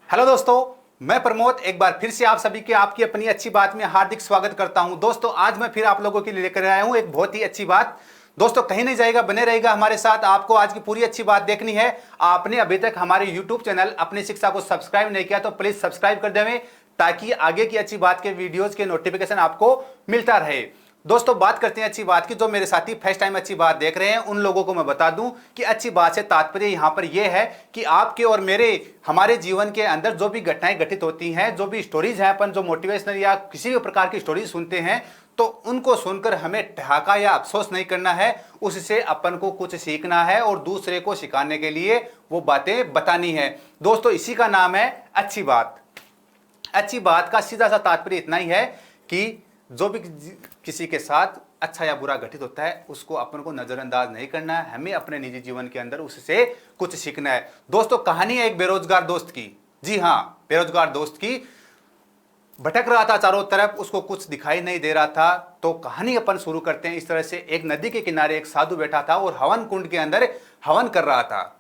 Hello दोस्तों, मैं प्रमोद एक बार फिर से आप सभी के आपकी अपनी अच्छी बात में हार्दिक स्वागत करता हूं। दोस्तों आज मैं फिर आप लोगों के लिए लेकर आया हूं एक बहुत ही अच्छी बात। दोस्तों कहीं नहीं जाएगा, बने रहेगा हमारे साथ। आपको आज की पूरी अच्छी बात देखनी है। आपने अभी तक हमारे YouTube चैनल अपनी शिक्षा को सब्सक्राइब नहीं किया तो प्लीज सब्सक्राइब कर देवें, ताकि आगे की अच्छी बात के वीडियोज के नोटिफिकेशन आपको मिलता रहे। दोस्तों बात करते हैं अच्छी बात की। जो मेरे साथी फर्स्ट टाइम अच्छी बात देख रहे हैं उन लोगों को मैं बता दूं कि अच्छी बात से तात्पर्य यहां पर यह है कि आपके और मेरे हमारे जीवन के अंदर जो भी घटनाएं घटित होती हैं, जो भी स्टोरीज हैं, अपन जो मोटिवेशनल या किसी भी प्रकार की स्टोरीज सुनते हैं, तो उनको सुनकर हमें ठहाका या अफसोस नहीं करना है। उससे अपन को कुछ सीखना है और दूसरे को सिखाने के लिए वो बातें बतानी है। दोस्तों इसी का नाम है अच्छी बात। अच्छी बात का सीधा सा तात्पर्य इतना ही है कि जो भी किसी के साथ अच्छा या बुरा घटित होता है उसको अपन को नजरअंदाज नहीं करना है। हमें अपने निजी जीवन के अंदर उससे कुछ सीखना है। दोस्तों कहानी है एक बेरोजगार दोस्त की। जी हां, बेरोजगार दोस्त की। भटक रहा था चारों तरफ, उसको कुछ दिखाई नहीं दे रहा था। तो कहानी अपन शुरू करते हैं इस तरह से। एक नदी के किनारे एक साधु बैठा था और हवन कुंड के अंदर हवन कर रहा था।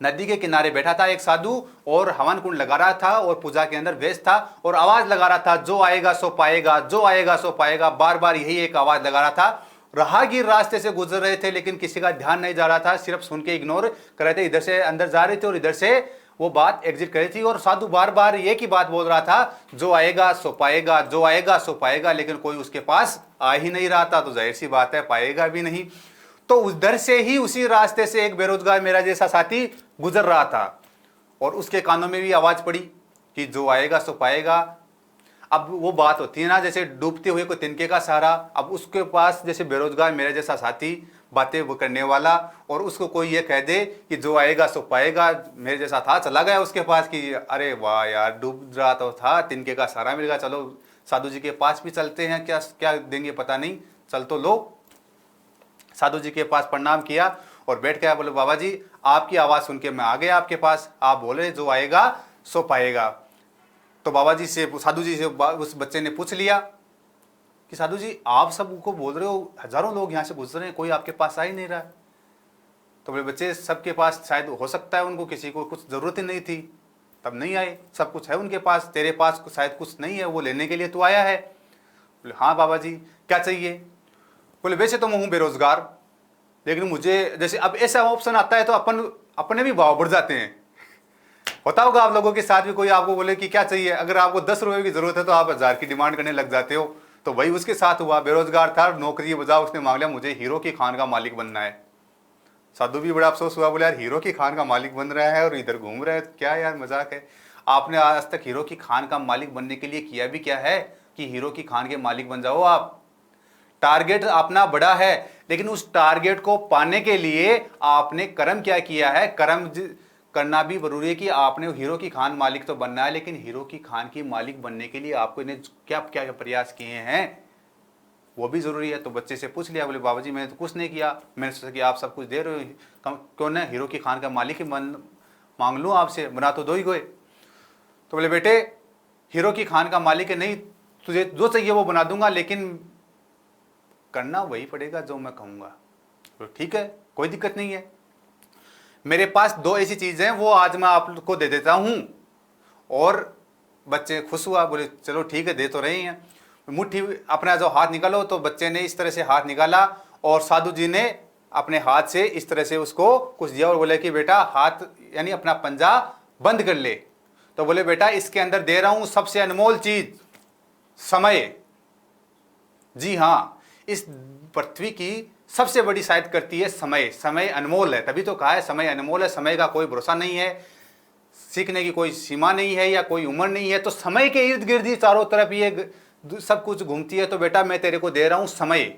नदी के किनारे बैठा था एक साधु और हवन कुंड लगा रहा था और पूजा के अंदर व्यस्त था और आवाज लगा रहा था, जो आएगा सो पाएगा, जो आएगा सो पाएगा। बार बार यही एक आवाज लगा रहा था। राहगीर रास्ते से गुजर रहे थे लेकिन किसी का ध्यान नहीं जा रहा था, सिर्फ सुन के इग्नोर कर रहे थे। इधर से अंदर जा रहे थे और इधर से वो बात एग्जिट कर रही थी और साधु बार बार एक ही बात बोल रहा था, जो आएगा सो पाएगा, जो आएगा सो पाएगा। लेकिन कोई उसके पास आ ही नहीं रहा था, तो जाहिर सी बात है पाएगा भी नहीं। तो उधर से ही उसी रास्ते से एक बेरोजगार मेरा जैसा साथी गुजर रहा था और उसके कानों में भी आवाज पड़ी कि जो आएगा सो पाएगा। अब वो बात होती है ना, जैसे डूबते हुए को तिनके का सहारा। अब उसके पास जैसे बेरोजगार मेरे जैसा साथी बातें वो करने वाला, और उसको कोई ये कह दे कि जो आएगा सो पाएगा। मेरे जैसा था, चला गया उसके पास कि अरे वाह यार, डूब रहा तो था, तिनके का सहारा मिल गया, चलो साधु जी के पास भी चलते हैं, क्या क्या देंगे पता नहीं, चल तो लो। साधु जी के पास प्रणाम किया और बैठ गया। बोले बाबा जी आपकी आवाज सुन के मैं आ गया आपके पास, आप बोले जो आएगा सो पाएगा। तो बाबा जी से, साधु जी से उस बच्चे ने पूछ लिया कि साधु जी आप सबको बोल रहे हो, हजारों लोग यहाँ से गुजर रहे हैं, कोई आपके पास आ ही नहीं रहा। तो बोले बच्चे सबके पास शायद हो सकता है उनको किसी को कुछ जरूरत ही नहीं थी तब नहीं आए, सब कुछ है उनके पास, तेरे पास शायद कुछ नहीं है, वो लेने के लिए तू आया है। बोले हाँ बाबा जी क्या चाहिए। बोले वैसे तो मैं हूं बेरोजगार, लेकिन मुझे जैसे अब ऐसा ऑप्शन आता है तो अपन अपने भी भाव बढ़ जाते हैं। होता होगा आप लोगों के साथ भी, कोई आपको बोले कि क्या चाहिए, अगर आपको 10 रुपए की जरूरत है तो आप 1000 की डिमांड करने लग जाते हो। तो वही उसके साथ हुआ। बेरोजगार था, नौकरी बजाओ, उसने मांग लिया मुझे हीरो की खान का मालिक बनना है। साधु भी बड़ा अफसोस हुआ, बोले यार हीरो की खान का मालिक बन रहा है और इधर घूम रहा है, क्या यार मजाक है। आपने आज तक हीरो की खान का मालिक बनने के लिए किया भी क्या है कि हीरो की खान के मालिक बन जाओ आप। टारगेट अपना बड़ा है, लेकिन उस टारगेट को पाने के लिए आपने कर्म क्या किया है। कर्म करना भी जरूरी है कि आपने हीरो की खान मालिक तो बनना है, लेकिन हीरो की खान की मालिक बनने के लिए आपको इन्हें क्या क्या प्रयास किए हैं वो भी जरूरी है। तो बच्चे से पूछ लिया। बोले बाबा जी मैंने तो कुछ नहीं किया, मैंने सोचा कि आप सब कुछ दे रहे हो, क्यों ना हीरो की खान का मालिक ही मांग लूँ आपसे, बना तो दो ही गए। तो बोले बेटे हीरो की खान का मालिक है, नहीं तुझे जो चाहिए वो बना दूंगा, लेकिन करना वही पड़ेगा जो मैं कहूंगा। तो ठीक है कोई दिक्कत नहीं है, मेरे पास 2 ऐसी चीजें हैं, वो आज मैं आपको दे देता हूं। और बच्चे खुश हुआ, बोले चलो ठीक है दे तो रहे हैं। मुट्ठी अपना जो हाथ निकालो, तो बच्चे ने इस तरह से हाथ निकाला और साधु जी ने अपने हाथ से इस तरह से उसको कुछ दिया और बोले कि बेटा हाथ यानी अपना पंजा बंद कर ले। तो बोले बेटा इसके अंदर दे रहा हूं सबसे अनमोल चीज, समय। जी हाँ, इस पृथ्वी की सबसे बड़ी शायद करती है समय। समय अनमोल है, तभी तो कहा है समय अनमोल है। समय का कोई भरोसा नहीं है, सीखने की कोई सीमा नहीं है या कोई उम्र नहीं है। तो समय के इर्द गिर्द ही चारों तरफ ये सब कुछ घूमती है। तो बेटा मैं तेरे को दे रहा हूं समय,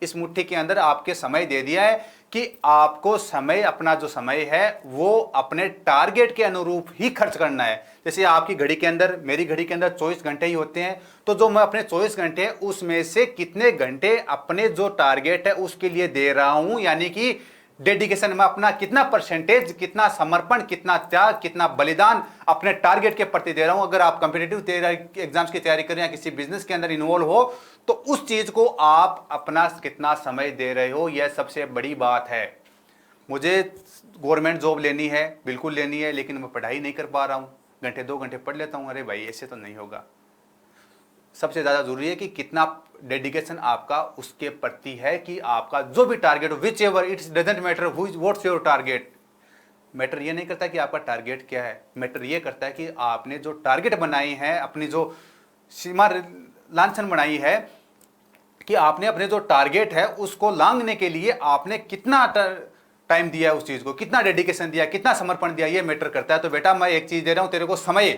इस मुट्ठी के अंदर आपके समय दे दिया है कि आपको समय, अपना जो समय है वो अपने टारगेट के अनुरूप ही खर्च करना है। जैसे आपकी घड़ी के अंदर, मेरी घड़ी के अंदर 24 घंटे ही होते हैं, तो जो मैं अपने 24 घंटे उसमें से कितने घंटे अपने जो टारगेट है उसके लिए दे रहा हूं, यानी कि डेडिकेशन में अपना कितना परसेंटेज, कितना समर्पण, कितना त्याग, कितना बलिदान अपने टारगेट के प्रति दे रहा हूं। अगर आप कॉम्पिटिटिव एग्जाम्स की तैयारी कर रहे हैं या किसी बिजनेस के अंदर इन्वॉल्व हो, तो उस चीज को आप अपना कितना समय दे रहे हो, यह सबसे बड़ी बात है। मुझे गवर्नमेंट जॉब लेनी है, बिल्कुल लेनी है, लेकिन मैं पढ़ाई नहीं कर पा रहा हूं, घंटे 2 घंटे पढ़ लेता हूँ, अरे भाई ऐसे तो नहीं होगा। सबसे ज़्यादा ज़रूरी है कि कितना डेडिकेशन आपका उसके प्रति है, कि आपका जो भी टारगेट हो, which ever its doesn't matter what's your target. Matter ये नहीं करता कि आपका टारगेट क्या है, मैटर ये करता है कि आपने जो टारगेट बनाई है, अपनी जो सीमा लांछन बनाई है, कि आपने अपने जो टारगेट है उसको लांघने के लिए आपने कितना टाइम दिया है उस चीज को, कितना डेडिकेशन दिया, कितना समर्पण दिया, ये मैटर करता है। तो बेटा मैं एक चीज दे रहा हूं तेरे को, समय,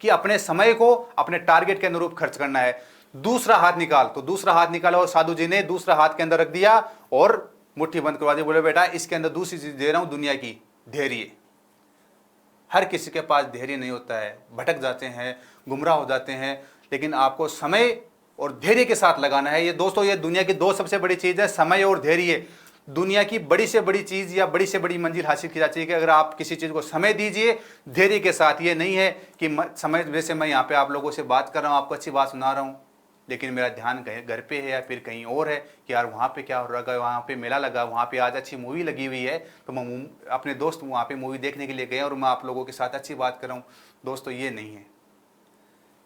कि अपने समय को अपने टारगेट के अनुरूप खर्च करना है। दूसरा हाथ निकाल, तो दूसरा हाथ निकाला और साधु जी ने दूसरा हाथ के अंदर रख दिया और मुट्ठी बंद करवा दी। बोले बेटा इसके अंदर दूसरी चीज दे रहा हूं दुनिया की, धैर्य। हर किसी के पास धैर्य नहीं होता है, भटक जाते हैं, गुमराह हो जाते हैं, लेकिन आपको समय और धैर्य के साथ लगाना है। ये दोस्तों ये दुनिया की दो सबसे बड़ी चीज है, समय और धैर्य। दुनिया की बड़ी से बड़ी चीज या बड़ी से बड़ी मंजिल हासिल की जाती है कि अगर आप किसी चीज को समय दीजिए धैर्य के साथ। ये नहीं है कि समय, वैसे मैं यहाँ पे आप लोगों से बात कर रहा हूँ, आपको अच्छी बात सुना रहा हूँ, लेकिन मेरा ध्यान घर पे है या फिर कहीं और है कि यार वहाँ पे क्या हो रहा है, वहाँ पे मेला लगा, वहाँ पे आज अच्छी मूवी लगी हुई है, तो मैं अपने दोस्त वहाँ पे मूवी देखने के लिए गए और मैं आप लोगों के साथ अच्छी बात कर रहा हूँ। दोस्तों ये नहीं है,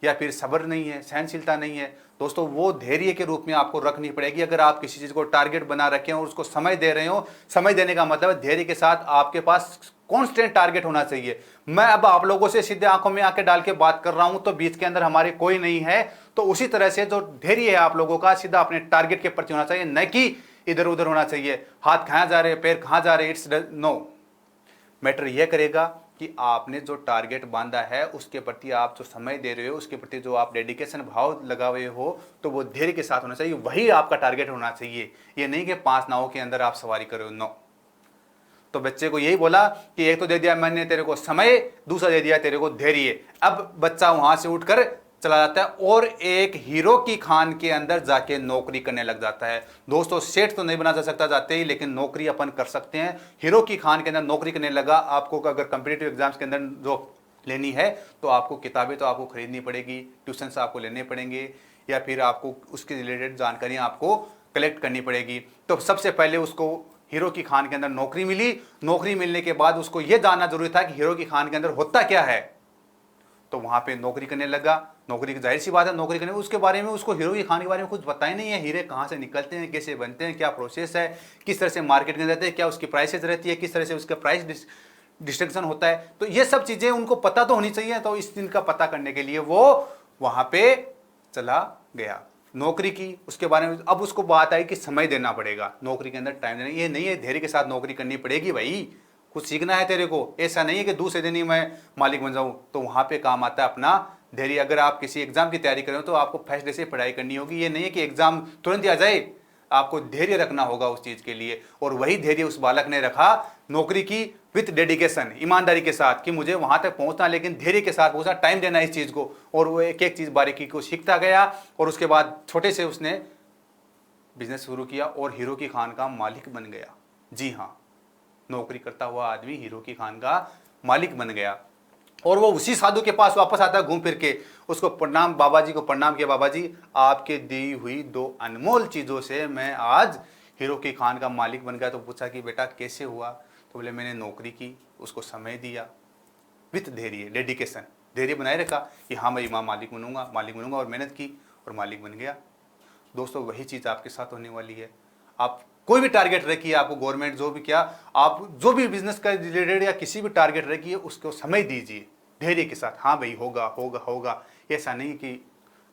या फिर सब्र नहीं है, सहनशीलता नहीं है। दोस्तों वो धैर्य के रूप में आपको रखनी पड़ेगी। अगर आप किसी चीज़ को टारगेट बना रखे हो और उसको समय दे रहे हो, समय देने का मतलब है धैर्य के साथ आपके पास कॉन्स्टेंट टारगेट होना चाहिए। मैं अब आप लोगों से सीधे आंखों में आके डाल के बात कर रहा हूं, तो बीच के अंदर हमारे कोई नहीं है, तो उसी तरह से जो धैर्य है आप लोगों का सीधा अपने टारगेट के प्रति होना चाहिए, न कि इधर उधर होना चाहिए। हाथ कहाँ जा रहे हैं, पैर कहाँ जा रहे हैं, इट्स नो। मैटर यह करेगा कि आपने जो टारगेट बांधा है उसके प्रति आप जो समय दे रहे हो, उसके प्रति जो आप डेडिकेशन भाव लगा हुए हो, तो वो धैर्य के साथ होना चाहिए, वही आपका टारगेट होना चाहिए। ये नहीं कि 5 नावों के अंदर आप सवारी करो, नो। तो बच्चे को यही बोला कि एक तो दे दिया मैंने तेरे को समय, दूसरा दे दिया तेरे को धैर्य। अब बच्चा वहां से उठकर चला जाता है और एक हीरो की खान के अंदर जाके नौकरी करने लग जाता है। दोस्तों सेठ तो नहीं बना जा सकता जाते ही, लेकिन नौकरी अपन कर सकते हैं। हीरो की खान के अंदर नौकरी करने लगा। आपको अगर कॉम्पिटिटिव एग्जाम्स के अंदर जो लेनी है तो आपको किताबें तो आपको खरीदनी पड़ेगी, ट्यूशन से आपको लेने पड़ेंगे, या फिर आपको उसके रिलेटेड जानकारियाँ आपको कलेक्ट करनी पड़ेगी। तो सबसे पहले उसको हीरो की खान के अंदर नौकरी मिली। नौकरी मिलने के बाद उसको यह जानना जरूरी था कि हीरो की खान के अंदर होता क्या है, तो वहां पे नौकरी करने लगा। नौकरी की जाहिर सी बात है, नौकरी करने उसके बारे में उसको हीरो की खान के बारे में कुछ पता ही नहीं है। हीरे कहाँ से निकलते हैं, कैसे बनते हैं, क्या प्रोसेस है, किस तरह से मार्केट में रहते हैं, क्या उसकी प्राइसेस रहती है, किस तरह से उसका प्राइस डिस्ट्रिक्शन होता है, तो ये सब चीजें उनको पता तो होनी चाहिए। तो इस दिन का पता करने के लिए वो वहां पे चला गया, नौकरी की, उसके बारे में। अब उसको बात आई कि समय देना पड़ेगा, नौकरी के अंदर टाइम देना। ये नहीं है धैर्य के साथ नौकरी करनी पड़ेगी भाई, कुछ सीखना है तेरे को। ऐसा नहीं है कि दूसरे दिन ही मैं मालिक बन जाऊं, तो वहां पे काम आता है अपना धैर्य। अगर आप किसी एग्जाम की तैयारी कर रहे हो तो आपको फर्स्ट डे से पढ़ाई करनी होगी। ये नहीं है कि एग्जाम तुरंत आ जाए, आपको धैर्य रखना होगा उस चीज के लिए। और वही धैर्य उस बालक ने रखा, नौकरी की विथ डेडिकेशन, ईमानदारी के साथ, कि मुझे वहां तक पहुंचना, लेकिन धैर्य के साथ पहुंचना, टाइम देना इस चीज को। और वो एक एक चीज बारीकी को सीखता गया और उसके बाद छोटे से उसने बिजनेस शुरू किया और हीरो की खान का मालिक बन गया। जी हाँ, नौकरी करता हुआ आदमी हीरो की खान का मालिक बन गया। और वो उसी साधु के पास वापस आता है घूम फिर के, उसको प्रणाम, बाबा जी को प्रणाम किया, बाबा जी आपके दी हुई 2 अनमोल चीजों से मैं आज हीरो की खान का मालिक बन गया। तो पूछा कि बेटा कैसे हुआ, तो बोले मैंने नौकरी की, उसको समय दिया, विथ धैर्य, डेडिकेशन, धैर्य बनाए रखा कि हाँ मैं मालिक बनूंगा, और मेहनत की और मालिक बन गया। दोस्तों वही चीज आपके साथ होने वाली है। आप कोई भी टारगेट रखिए, आपको गवर्नमेंट जो भी क्या, आप जो भी बिजनेस का रिलेटेड या किसी भी टारगेट रखिए, उसको समय दीजिए धैर्य के साथ। हाँ भाई होगा होगा होगा, ऐसा नहीं कि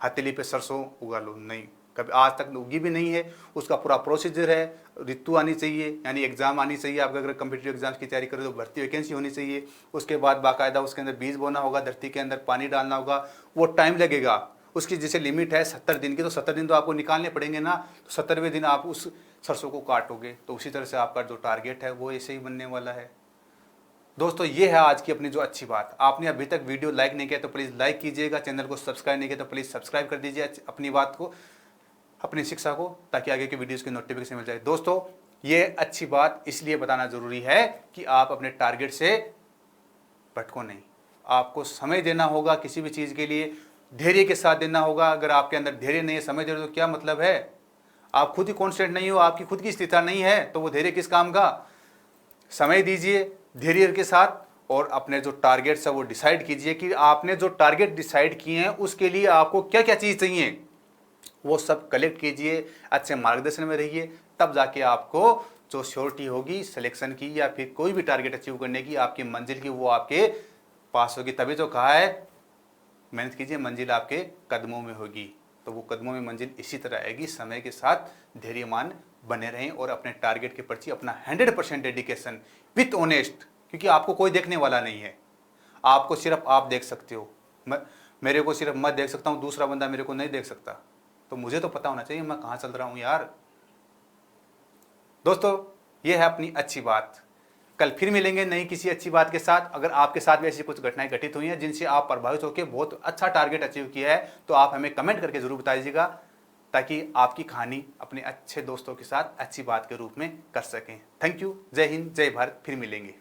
हथेली पे सरसों उगा लो, नहीं, कभी आज तक उगी भी नहीं है। उसका पूरा प्रोसीजर है, ऋतु आनी चाहिए, यानी एग्जाम आनी चाहिए। आप अगर कम्पिटिटिव एग्जाम्स की तैयारी करें तो भर्ती वैकेंसी होनी चाहिए। उसके बाद बाकायदा उसके अंदर बीज बोना होगा, धरती के अंदर पानी डालना होगा, वो टाइम लगेगा। उसकी जैसे लिमिट है 70 दिन की, तो 70 दिन तो आपको निकालने पड़ेंगे ना। तो 70वें दिन आप उस सरसों को काटोगे, तो उसी तरह से आपका जो टारगेट है वो ऐसे ही बनने वाला है। दोस्तों ये है आज की अपनी जो अच्छी बात। आपने अभी तक वीडियो लाइक नहीं किया तो प्लीज़ लाइक कीजिएगा, चैनल को सब्सक्राइब नहीं किया तो प्लीज़ सब्सक्राइब कर दीजिए अपनी बात को, अपनी शिक्षा को, ताकि आगे की वीडियोज़ की नोटिफिकेशन मिल जाए। दोस्तों ये अच्छी बात इसलिए बताना ज़रूरी है कि आप अपने टारगेट से भटको नहीं। आपको समय देना होगा किसी भी चीज़ के लिए, धैर्य के साथ देना होगा। अगर आपके अंदर धैर्य नहीं है, समय दे रहे हो, तो क्या मतलब है? आप खुद ही कॉन्स्टेंट नहीं हो, आपकी खुद की स्थिरता नहीं है, तो वो धैर्य किस काम का? समय दीजिए धैर्य के साथ और अपने जो टारगेट्स है वो डिसाइड कीजिए कि आपने जो टारगेट डिसाइड किए हैं उसके लिए आपको क्या क्या चीज़ चाहिए, वो सब कलेक्ट कीजिए, अच्छे मार्गदर्शन में रहिए, तब जाके आपको जो श्योरिटी होगी सिलेक्शन की या फिर कोई भी टारगेट अचीव करने की, आपकी मंजिल की, वो आपके पास होगी। तभी तो कहा है मेहनत कीजिए, मंजिल आपके कदमों में होगी। तो वो कदमों में मंजिल इसी तरह आएगी, समय के साथ धैर्यमान बने रहें और अपने टारगेट के प्रति अपना 100% डेडिकेशन विथ ऑनेस्ट, क्योंकि आपको कोई देखने वाला नहीं है, आपको सिर्फ आप देख सकते हो। मेरे को सिर्फ मैं देख सकता हूँ, दूसरा बंदा मेरे को नहीं देख सकता, तो मुझे तो पता होना चाहिए मैं कहाँ चल रहा हूँ यार। दोस्तों ये है अपनी अच्छी बात। कल फिर मिलेंगे नई किसी अच्छी बात के साथ। अगर आपके साथ भी ऐसी कुछ घटनाएं घटित हुई हैं जिनसे आप प्रभावित होकर बहुत अच्छा टारगेट अचीव किया है, तो आप हमें कमेंट करके जरूर बताइएगा, ताकि आपकी कहानी अपने अच्छे दोस्तों के साथ अच्छी बात के रूप में कर सकें। थैंक यू, जय हिंद, जय भारत, फिर मिलेंगे।